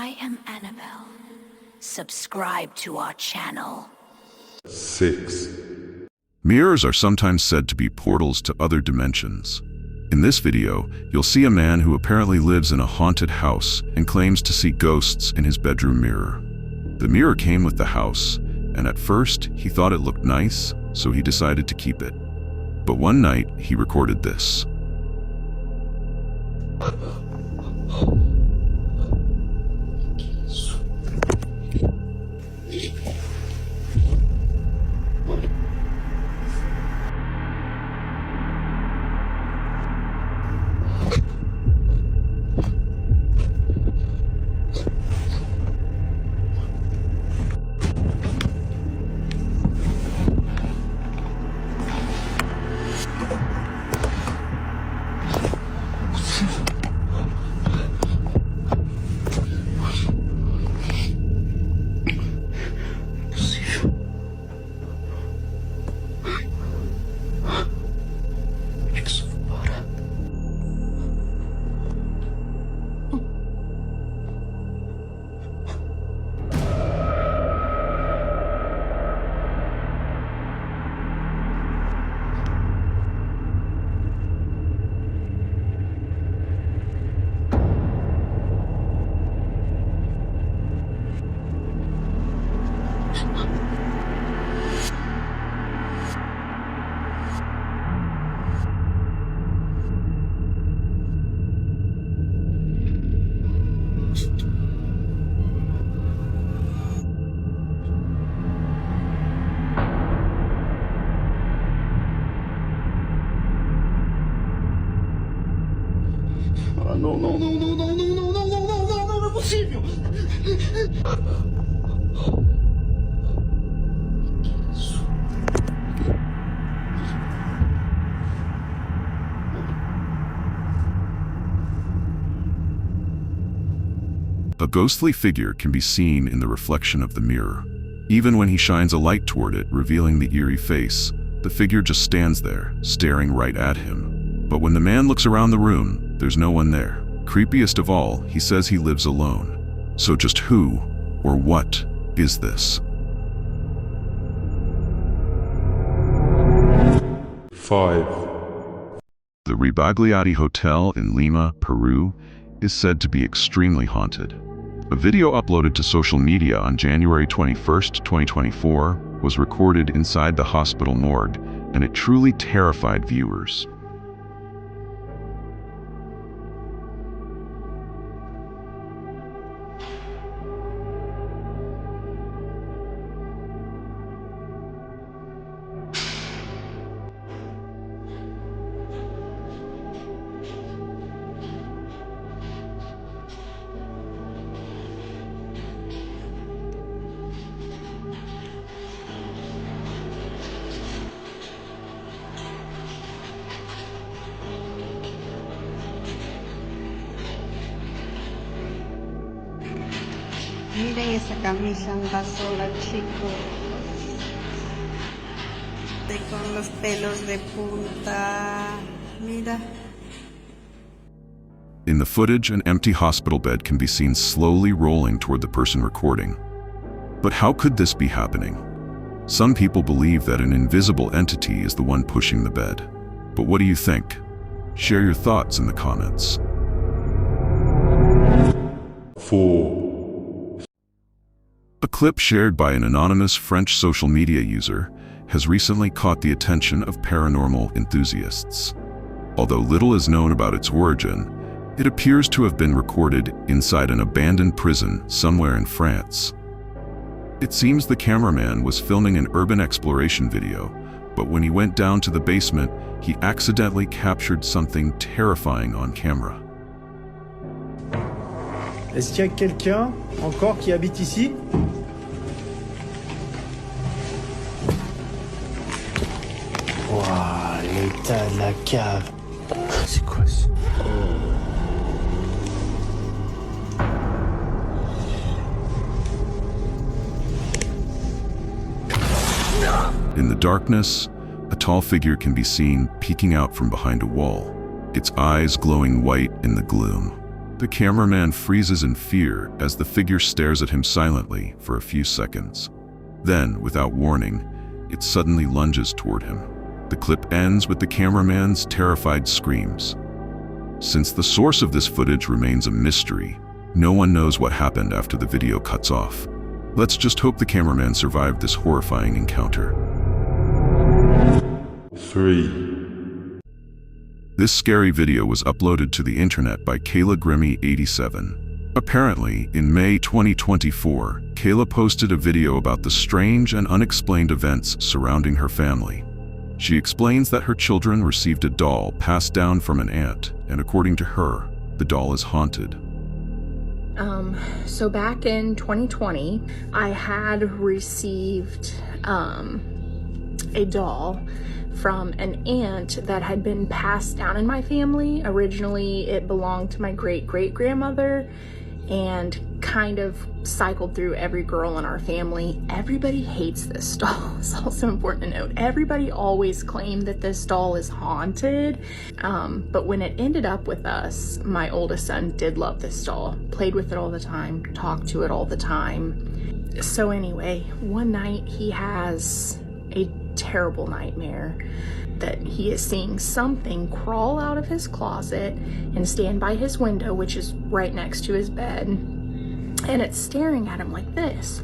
I am Annabelle. Subscribe to our channel. 6. Mirrors are sometimes said to be portals to other dimensions. In this video, you'll see a man who apparently lives in a haunted house and claims to see ghosts in his bedroom mirror. The mirror came with the house, and at first he thought it looked nice, so he decided to keep it. But one night, he recorded this. No, não é possível! A ghostly figure can be seen in the reflection of the mirror. Even when he shines a light toward it, revealing the eerie face, the figure just stands there, staring right at him. But when the man looks around the room, there's no one there. Creepiest of all, he says he lives alone. So just who, or what, is this? 5. The Rebagliati Hotel in Lima, Peru, is said to be extremely haunted. A video uploaded to social media on January 21, 2024, was recorded inside the hospital morgue, and it truly terrified viewers. Miren esa camisa anda sola, chicos. Y con los pelos de punta. Mira. In the footage, an empty hospital bed can be seen slowly rolling toward the person recording. But how could this be happening? Some people believe that an invisible entity is the one pushing the bed. But what do you think? Share your thoughts in the comments. 4. A clip shared by an anonymous French social media user has recently caught the attention of paranormal enthusiasts. Although little is known about its origin, it appears to have been recorded inside an abandoned prison somewhere in France. It seems the cameraman was filming an urban exploration video, but when he went down to the basement, he accidentally captured something terrifying on camera. Est-ce qu'il y a quelqu'un encore qui habite ici? Waouh, l'état de la cave. C'est quoi ça? In the darkness, a tall figure can be seen peeking out from behind a wall, its eyes glowing white in the gloom. The cameraman freezes in fear as the figure stares at him silently for a few seconds. Then, without warning, it suddenly lunges toward him. The clip ends with the cameraman's terrified screams. Since the source of this footage remains a mystery, no one knows what happened after the video cuts off. Let's just hope the cameraman survived this horrifying encounter. 3. This scary video was uploaded to the internet by Kayla Grimmy87. Apparently, in May 2024, Kayla posted a video about the strange and unexplained events surrounding her family. She explains that her children received a doll passed down from an aunt, and according to her, the doll is haunted. So back in 2020, I had received a doll from an aunt that had been passed down in my family. Originally, it belonged to my great-great-grandmother and kind of cycled through every girl in our family. Everybody hates this doll. It's also important to note. Everybody always claimed that this doll is haunted, but when it ended up with us, my oldest son did love this doll, played with it all the time, talked to it all the time. So anyway, one night he has a terrible nightmare that he is seeing something crawl out of his closet and stand by his window, which is right next to his bed, and it's staring at him like this.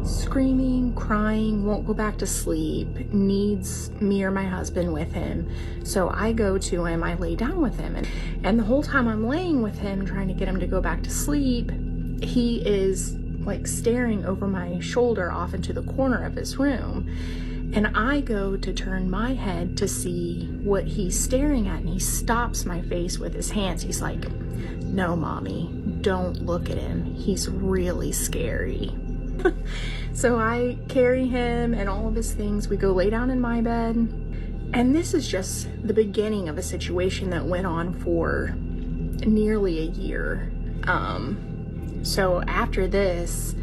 Screaming, crying, won't go back to sleep, needs me or my husband with him. So I go to him, I lay down with him, and the whole time I'm laying with him trying to get him to go back to sleep, he is like staring over my shoulder off into the corner of his room. And I go to turn my head to see what he's staring at, and he stops my face with his hands. He's like, "No, mommy, don't look at him. He's really scary." So I carry him and all of his things. We go lay down in my bed. And this is just the beginning of a situation that went on for nearly a year. So after this,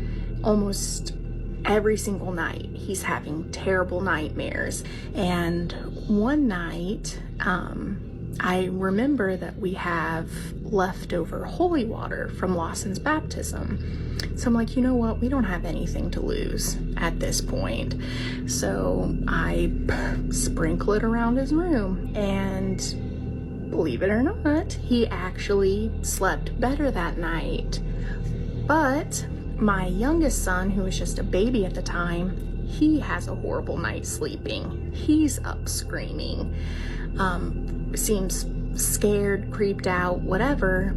almost every single night, he's having terrible nightmares. And one night, I remember that we have leftover holy water from Lawson's baptism. So I'm like, you know what? We don't have anything to lose at this point. So I sprinkle it around his room, and believe it or not, he actually slept better that night. But my youngest son, who was just a baby at the time, he has a horrible night sleeping. He's up screaming, seems scared, creeped out, whatever.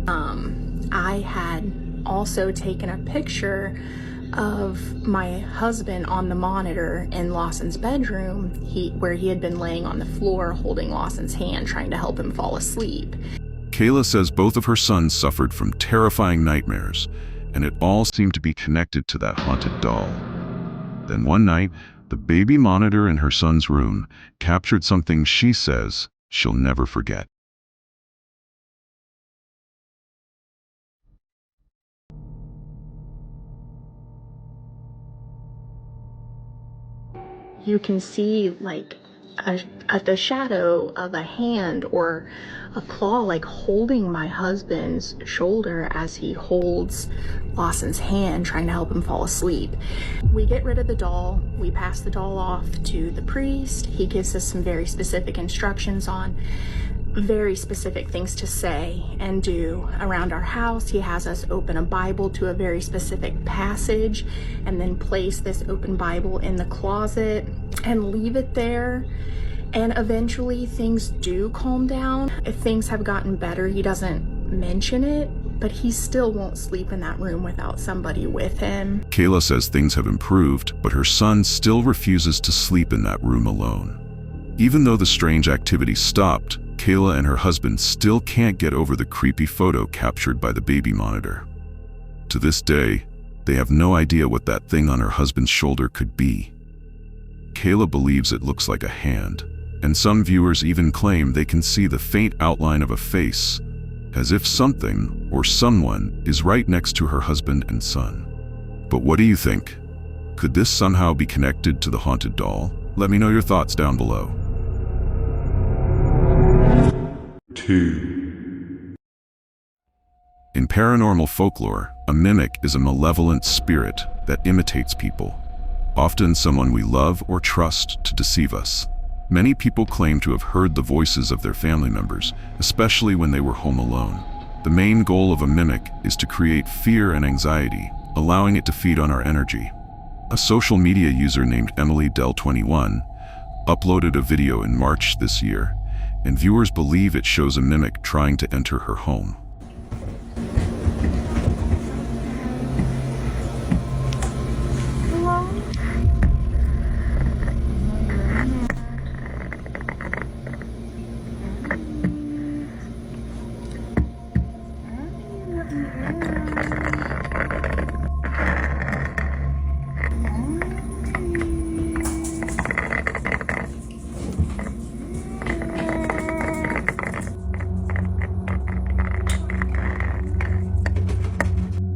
I had also taken a picture of my husband on the monitor in Lawson's bedroom, where he had been laying on the floor holding Lawson's hand, trying to help him fall asleep. Kayla says both of her sons suffered from terrifying nightmares, and it all seemed to be connected to that haunted doll. Then one night, the baby monitor in her son's room captured something she says she'll never forget. You can see like the shadow of a hand or a claw like holding my husband's shoulder as he holds Lawson's hand, trying to help him fall asleep. We get rid of the doll. We pass the doll off to the priest. He gives us some very specific instructions on very specific things to say and do around our house. He has us open a Bible to a very specific passage and then place this open Bible in the closet and leave it there. And eventually things do calm down. If things have gotten better, he doesn't mention it, but he still won't sleep in that room without somebody with him. Kayla says things have improved, but her son still refuses to sleep in that room alone. Even though the strange activity stopped, Kayla and her husband still can't get over the creepy photo captured by the baby monitor. To this day, they have no idea what that thing on her husband's shoulder could be. Kayla believes it looks like a hand, and some viewers even claim they can see the faint outline of a face, as if something or someone is right next to her husband and son. But what do you think? Could this somehow be connected to the haunted doll? Let me know your thoughts down below. 2. In paranormal folklore, a mimic is a malevolent spirit that imitates people, often someone we love or trust, to deceive us. Many people claim to have heard the voices of their family members, especially when they were home alone. The main goal of a mimic is to create fear and anxiety, allowing it to feed on our energy. A social media user named EmilyDel21 uploaded a video in March this year, and viewers believe it shows a mimic trying to enter her home.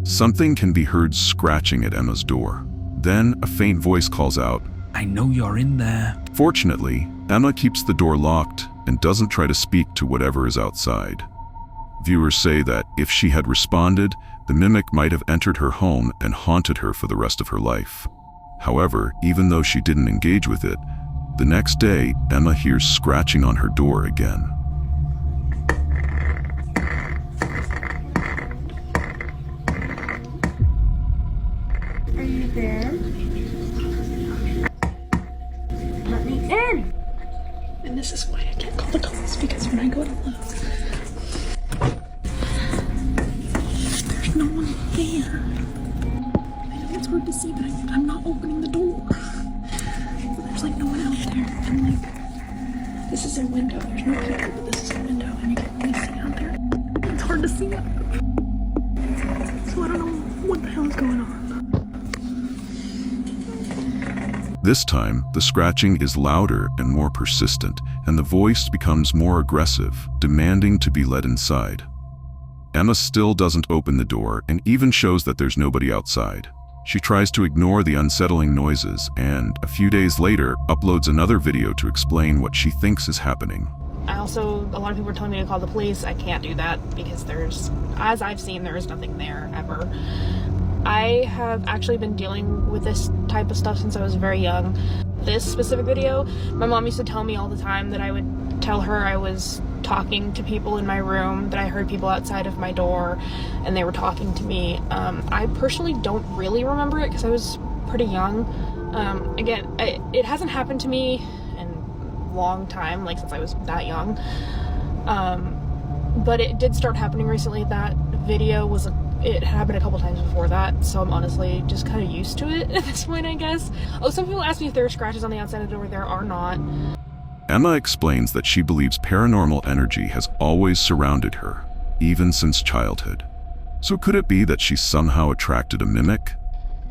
Something can be heard scratching at Emma's door. Then a faint voice calls out, "I know you're in there." Fortunately, Emma keeps the door locked and doesn't try to speak to whatever is outside. Viewers say that if she had responded, the mimic might have entered her home and haunted her for the rest of her life. However, even though she didn't engage with it, the next day, Emma hears scratching on her door again. Are you there? Let me in! And this is why I can't call the cops, because when I go to look, there's no one there. I know it's hard to see, but I'm not opening the door. There's like no one out there. And like, this is a window. There's no people, but this is a window, and you can really see out there. It's hard to see. So I don't know what the hell is going on. This time, the scratching is louder and more persistent, and the voice becomes more aggressive, demanding to be let inside. Emma still doesn't open the door and even shows that there's nobody outside. She tries to ignore the unsettling noises and, a few days later, uploads another video to explain what she thinks is happening. A lot of people are telling me to call the police. I can't do that because as I've seen, there is nothing there ever. I have actually been dealing with this type of stuff since I was very young. This specific video, my mom used to tell me all the time that I would tell her I was talking to people in my room, that I heard people outside of my door and they were talking to me. I personally don't really remember it because I was pretty young. Again, it hasn't happened to me in a long time, like since I was that young. But it did start happening recently. That video it happened a couple times before that, so I'm honestly just kind of used to it at this point, I guess. Oh, some people ask me if there are scratches on the outside of the door. There are not. Emma explains that she believes paranormal energy has always surrounded her, even since childhood. So could it be that she somehow attracted a mimic?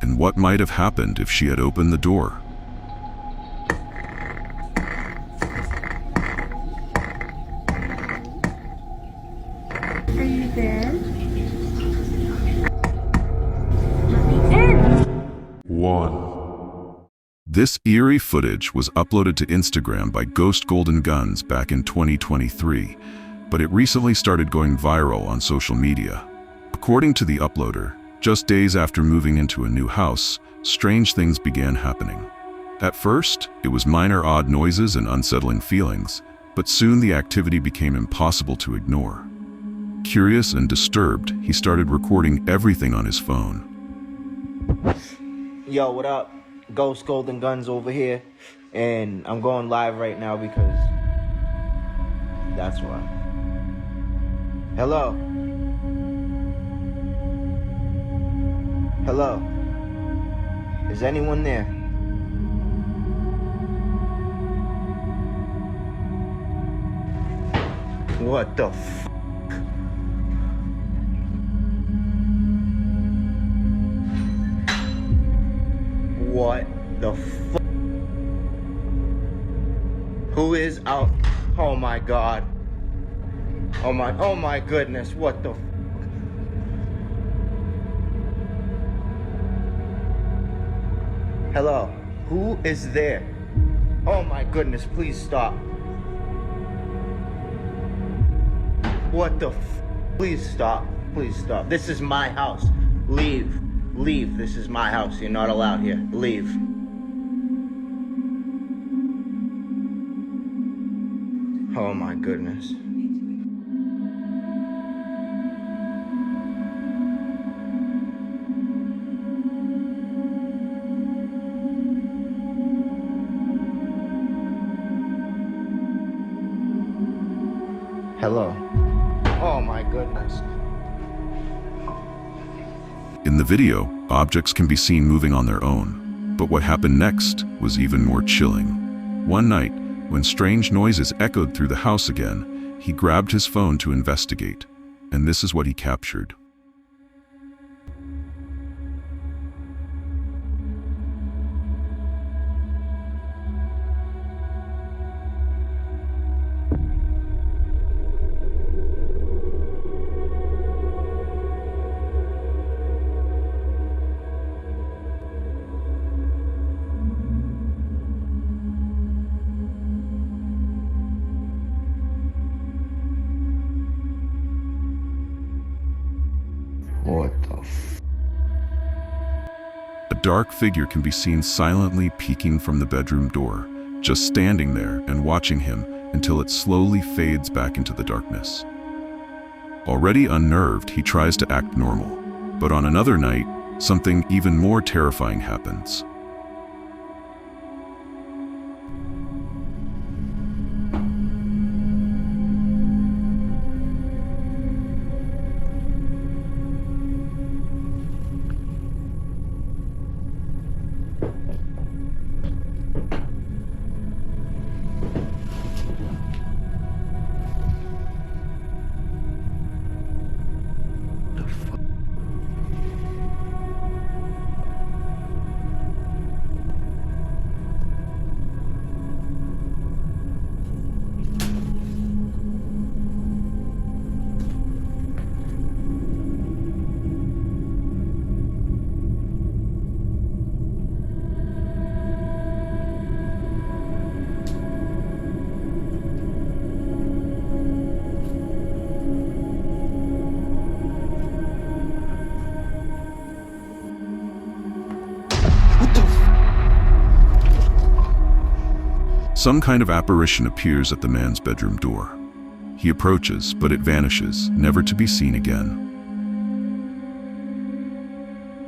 And what might have happened if she had opened the door? Are you there? Let me in! 1. This eerie footage was uploaded to Instagram by Ghost Golden Guns back in 2023, but it recently started going viral on social media. According to the uploader, just days after moving into a new house, strange things began happening. At first, it was minor odd noises and unsettling feelings, but soon the activity became impossible to ignore. Curious and disturbed, he started recording everything on his phone. Yo, what up? Ghost Golden Guns over here, and I'm going live right now because that's why. Hello? Hello? Is anyone there? What the f***? What the f***? Who is out? Oh my god. Oh my goodness, what the f***? Hello? Who is there? Oh my goodness, please stop. What the Please stop. Please stop. This is my house. Leave. Leave. This is my house. You're not allowed here. Leave. Oh my goodness. Hello. Oh my goodness. In the video, objects can be seen moving on their own. But what happened next was even more chilling. One night, when strange noises echoed through the house again, he grabbed his phone to investigate. And this is what he captured. What the A dark figure can be seen silently peeking from the bedroom door, just standing there and watching him until it slowly fades back into the darkness. Already unnerved, he tries to act normal. But on another night, something even more terrifying happens. Some kind of apparition appears at the man's bedroom door. He approaches, but it vanishes, never to be seen again.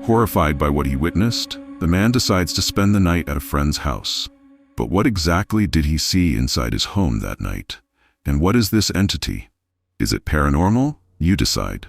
Horrified by what he witnessed, the man decides to spend the night at a friend's house. But what exactly did he see inside his home that night? And what is this entity? Is it paranormal? You decide.